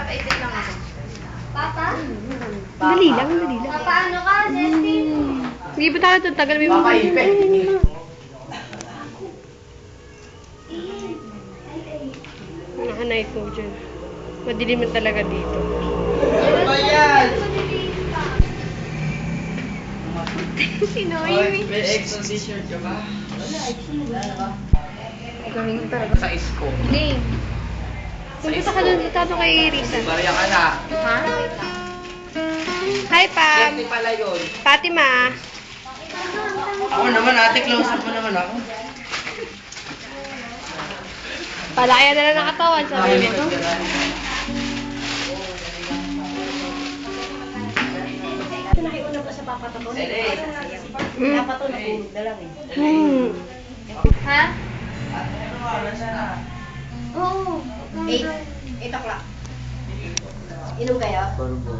Papaisip lang ako. Papa? Dali lang, dali lang. Papa, ano ka, Justin? Hindi ba tayo tagal may mga... Papaipit. Nakanay ko dyan. Madilim na talaga dito. Ano ba yan? Si Noemi. May Exxon t-shirt ka ba? Galing talaga. Sa isko. Game. Punta ka doon sa kay Risa. Maria ka na. Ha? Hi, Pam. Safety pala yun. Fatima. Ako naman ate, close up mo naman ako. Palaya na lang ng katawan, sabi mo. Nakiuna pa sa papatapon. Mm. Dapat ito natulog na lang eh. Mm. Ha? Ano ba? Nasaan na? Oo. 8 o'clock. Inom kayo? Barbo.